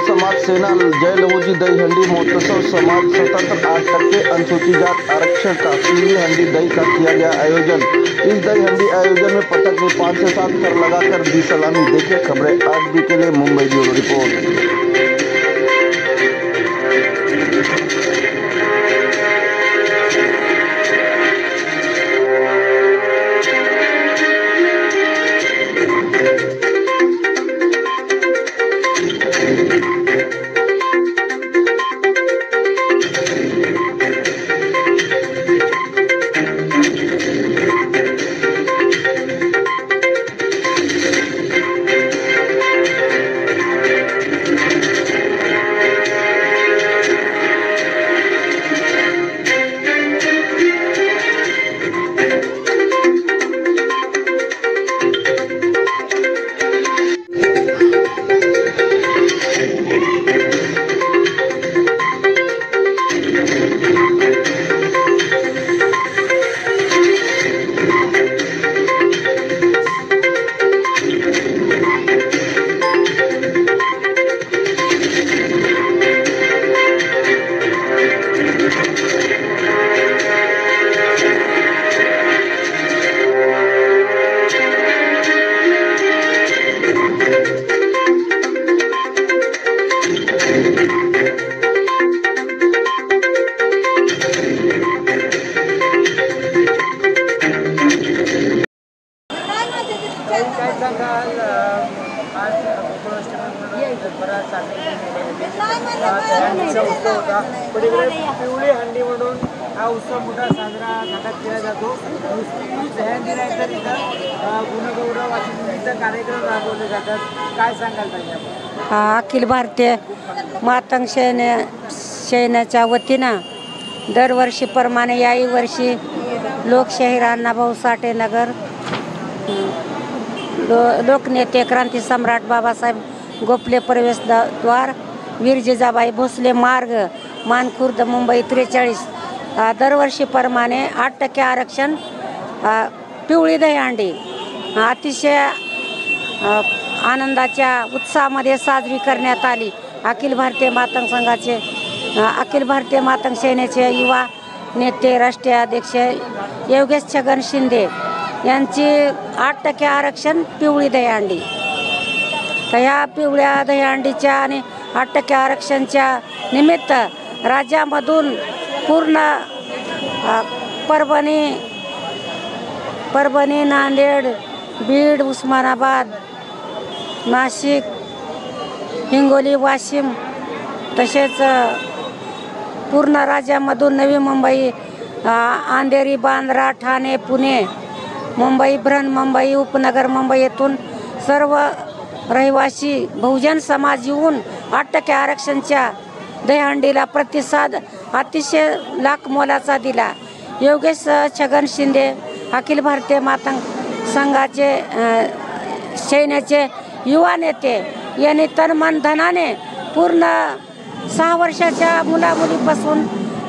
समाज सेना जय लहूजी दहीहंडी महोत्सव समाज 77-8% अनुसूचित जात आरक्षण का पीली हंडी दही का किया गया आयोजन। इस दही हंडी आयोजन में पतंग में 5 से 7 कर लगाकर दी सलामी। देखिए खबरें आज भी के लिए मुंबई ब्यूरो रिपोर्ट। पिवळी हंडी म्हणून हा उत्सव मोठा साजरा घाटात केला जातो। दहीहंडी नाही तर गुणगौरव असे विविध कार्यक्रम राबवले जातात। काय सांगाल ताई? अखिल भारतीय मातंग सेनेच्या वतीनं दरवर्षीप्रमाणे याही वर्षी लोकशाहीर अण्णाभाऊ साठे नगर लोकनेते क्रांती सम्राट बाबासाहेब गोखले प्रवेशद्वार वीर जिजाबाई भोसले मार्ग मानखुर्द मुंबई 43 दरवर्षीप्रमाणे 8% आरक्षण पिवळी दहीहंडी अतिशय आनंदाच्या उत्साहामध्ये साजरी करण्यात आली। अखिल भारतीय मातंग सेनेचे युवा नेते राष्ट्रीय अध्यक्ष योगेश छगन शिंदे यांची 8% आरक्षण पिवळी दहीहंडी। तर ह्या पिवळ्या दहीहंडीच्या आणि 8% आरक्षणच्या निमित्त राज्यामधून पूर्ण परभणी नांदेड बीड उस्मानाबाद नाशिक हिंगोली वाशिम तसेच पूर्ण राज्यामधून नवी मुंबई अंधेरी बांद्रा ठाणे पुणे मुंबई बृहन्मुंबई उपनगर मुंबई येथून सर्व रहिवासी बहुजन समाज येऊन 8% आरक्षणच्या दहीहंडीला प्रतिसाद अतिशय लाख मोलाचा दिला। योगेश छगन शिंदे अखिल भारतीय मातंग संघाचे सेनेचे युवा नेते यांनी तन मन धनाने पूर्ण 6 वर्षाच्या मुलामुलीपासून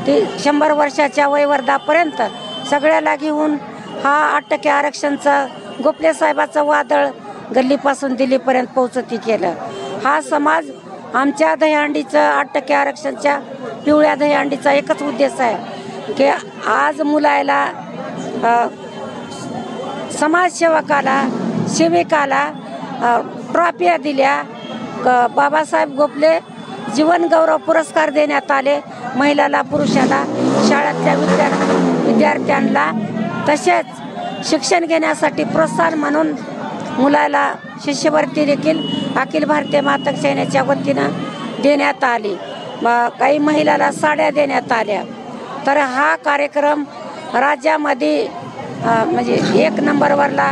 ते 100 वर्षाच्या वयोवर्धापर्यंत सगळ्याला घेऊन हा 8% आरक्षणचा गोखले साहेबाचं वादळ गल्लीपासून दिल्लीपर्यंत पोहोचती केलं। हा समाज आमच्या दहीहंडीचं 8% आरक्षणच्या पिवळ्या दहीहंडीचा एकच उद्देश आहे की आज मुलाला समाजसेवकाला सेविकाला ट्रॉफी दिल्या। बाबासाहेब गोखले जीवन गौरव पुरस्कार देण्यात आले महिलाला पुरुषाला शाळेतल्या विद्यार्थ्यांना तसेच शिक्षण घेण्यासाठी प्रोत्साहन म्हणून मुलाला शिष्यवृत्ती देखील अखिल भारतीय मातंग सेनेच्या वतीनं देण्यात आली। काही महिलाला साड्या देण्यात आल्या। तर हा कार्यक्रम राज्यामध्ये म्हणजे 1 नंबरवरला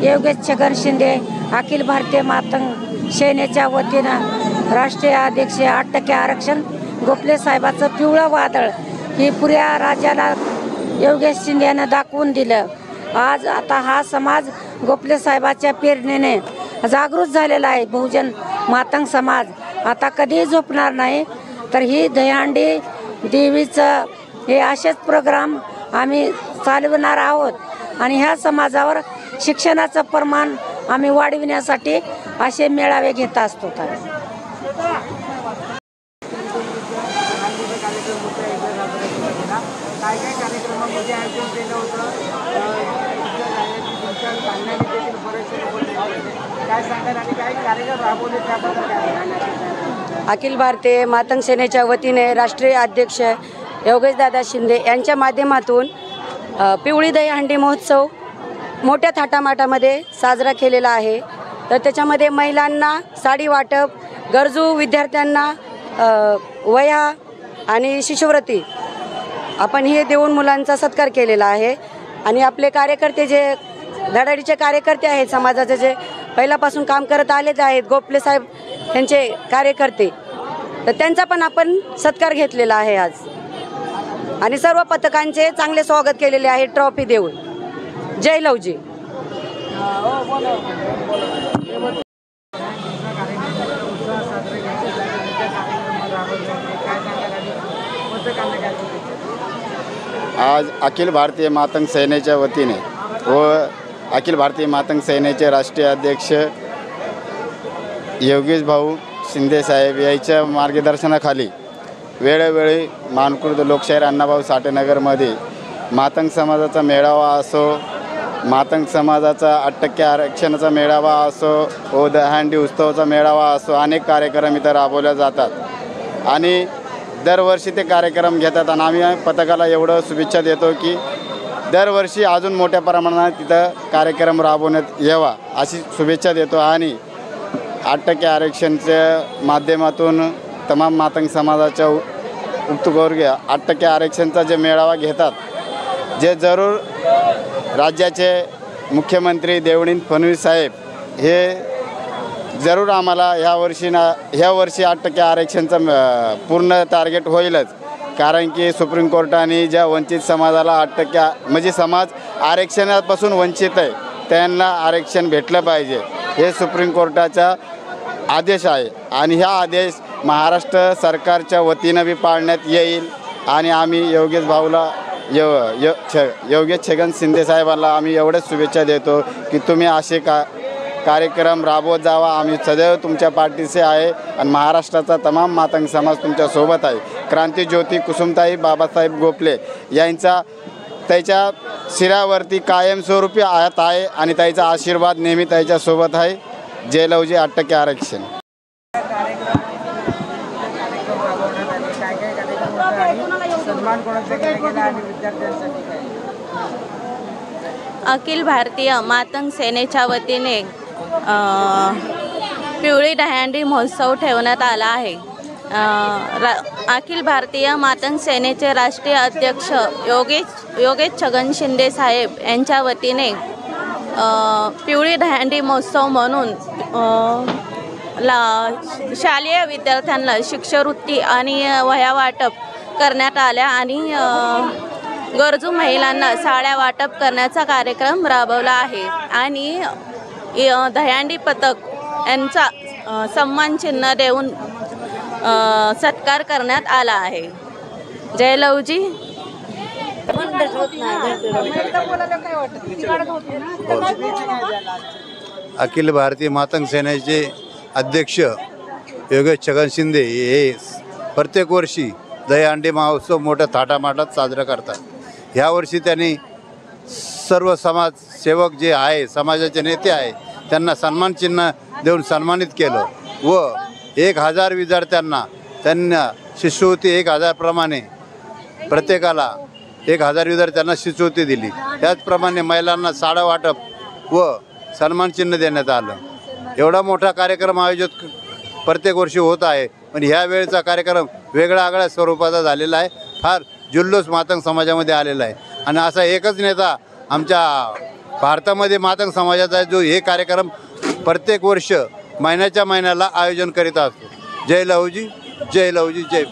योगेश छगन शिंदे अखिल भारतीय मातंग सेनेच्या वतीनं राष्ट्रीय अध्यक्ष 8% आरक्षण गोखले साहेबाचं पिवळं वादळ ही पुऱ्या राज्याला योगेश शिंदे यांना दाखवून दिलं। आज आता हा समाज गोखले साहेबाच्या प्रेरणेने जागृत झालेला आहे। बहुजन मातंग समाज आता कधीही झोपणार नाही। तर ही दहीहंडी देवीचं हे असेच प्रोग्राम आम्ही चालवणार आहोत आणि ह्या समाजावर शिक्षणाचं प्रमाण आम्ही वाढविण्यासाठी असे मेळावे घेत असतो। कार्यक्रम होता एकदा राबवण्याचा काय काय कार्यक्रमामध्ये आयोजन केलं होतं बरेचसे लोक काय सांगाल आणि काय कार्यक्रम राबवले त्याबद्दल काय? अखिल भारतीय मातंग सेनेच्या वतीने राष्ट्रीय अध्यक्ष योगेशदादा शिंदे यांच्या माध्यमातून पिवळी दहीहंडी महोत्सव मोठ्या थाटामाटामध्ये साजरा केलेला आहे। तर त्याच्यामध्ये महिलांना साडी वाटप, गरजू विद्यार्थ्यांना वह्या आणि शिष्यवृत्ती आपण हे देऊन मुलांचा सत्कार केलेला आहे। आणि आपले कार्यकर्ते जे धडाडीचे कार्यकर्ते आहेत, समाजाचे जे पहिल्यापासून काम करत आलेले आहेत, गोपले साहेब यांचे कार्यकर्ते, तर त्यांचा पण आपण सत्कार घेतलेला आहे आज। आणि सर्व पथकांचे चांगले स्वागत केलेले आहे ट्रॉफी देऊन। जय लवजी। आज अखिल भारतीय मातंग सेनेच्या वतीने व अखिल भारतीय मातंग सेनेचे राष्ट्रीय अध्यक्ष योगेश भाऊ शिंदे साहेब यांच्या मार्गदर्शनाखाली वेळोवेळी मानखुर्द लोकशाहीर अण्णाभाऊ साठेनगरमध्ये मातंग समाजाचा मेळावा असो, मातंग समाजाचा 8% आरक्षणाचा मेळावा असो व दहीहंडी उत्सवाचा मेळावा असो, अनेक कार्यक्रम इथं राबवले जातात आणि दरवर्षी ते कार्यक्रम घेतात। आणि आम्ही पथकाला एवढं शुभेच्छा देतो की दरवर्षी अजून मोठ्या प्रमाणात तिथं कार्यक्रम राबवण्यात यावा अशी शुभेच्छा देतो। आणि 8% आरक्षणाच्या माध्यमातून तमाम मातंग समाजाच्या उपवर्गीय 8% आरक्षणाचा जे मेळावा घेतात, जे जरूर राज्याचे मुख्यमंत्री देवेंद्र फडणवीस साहेब हे जरूर आम्हाला ह्या वर्षी 8% आरक्षणाचं पूर्ण टार्गेट होईलच, कारण की सुप्रीम कोर्टाने ज्या वंचित समाजाला 8% म्हणजे समाज आरक्षणापासून वंचित आहे त्यांना आरक्षण भेटलं पाहिजे, हे सुप्रीम कोर्टाचा आदेश आहे। आणि हा आदेश महाराष्ट्र सरकारच्या वतीनं बी पाळण्यात येईल। आणि आम्ही योगेश भाऊला योगेश छगन शिंदे साहेबांना आम्ही एवढंच शुभेच्छा देतो की तुम्ही असे कार्यक्रम राबवत जावा। आम्ही सदैव तुमच्या पाठीशी आहे आणि महाराष्ट्राचा तमाम मातंग समाज तुमच्या सोबत आहे। क्रांतिज्योती कुसुमताई बाबासाहेब गोपले यांचा त्याच्या शिरावरती कायमस्वरूपी आयात आहे आणि त्याचा आशीर्वाद नेहमी त्याच्यासोबत आहे। जय लवजी 8% आरक्षण। अखिल भारतीय मातंग सेनेच्या वतीने पिवळी दहीहंडी महोत्सव ठेवण्यात आला आहे। अखिल भारतीय मातंग सेनेचे राष्ट्रीय अध्यक्ष योगेश छगन शिंदे साहेब यांच्या वतीने पिवळी दहीहंडी महोत्सव म्हणून शालेय विद्यार्थ्यांना शिष्यवृत्ती आणि वह्या वाटप करण्यात आल्या आणि गरजू महिलांना साड्या वाटप करण्याचा कार्यक्रम राबवला आहे। आणि दहीहंडी पथक यांचा सन्मान चिन्ह देऊन सत्कार करण्यात आला आहे। जय लवजी। अखिल भारतीय मातंग सेनेचे अध्यक्ष योगेश छगन शिंदे हे प्रत्येक वर्षी दहीहंडी महोत्सव मोठ्या थाटामाटात साजरा करतात। यावर्षी त्यांनी सर्व समाजसेवक जे आहे, समाजाचे नेते आहे, त्यांना सन्मान चिन्ह देऊन सन्मानित केलं व 1000 विद्यार्थ्यांना त्यांना शिष्यवृत्ती 1000 प्रमाणे प्रत्येकाला 1000 विद्यार्थ्यांना शिष्यवृत्ती दिली। त्याचप्रमाणे महिलांना साडा वाटप व सन्मान चिन्ह देण्यात आलं। एवढा मोठा कार्यक्रम आयोजित प्रत्येक वर्षी होत आहे, पण ह्या वेळेचा कार्यक्रम वेगळ्या आगळ्या स्वरूपाचा झालेला आहे। फार जुल्लोष मातंग समाजामध्ये आलेला आहे आणि असा एकच नेता आमच्या भारतामध्ये मातंग समाजाचा आहे जो हे कार्यक्रम प्रत्येक वर्ष महिन्याच्या महिन्याला आयोजन करीत असतो। जय लवजी, जय लवजी, जय।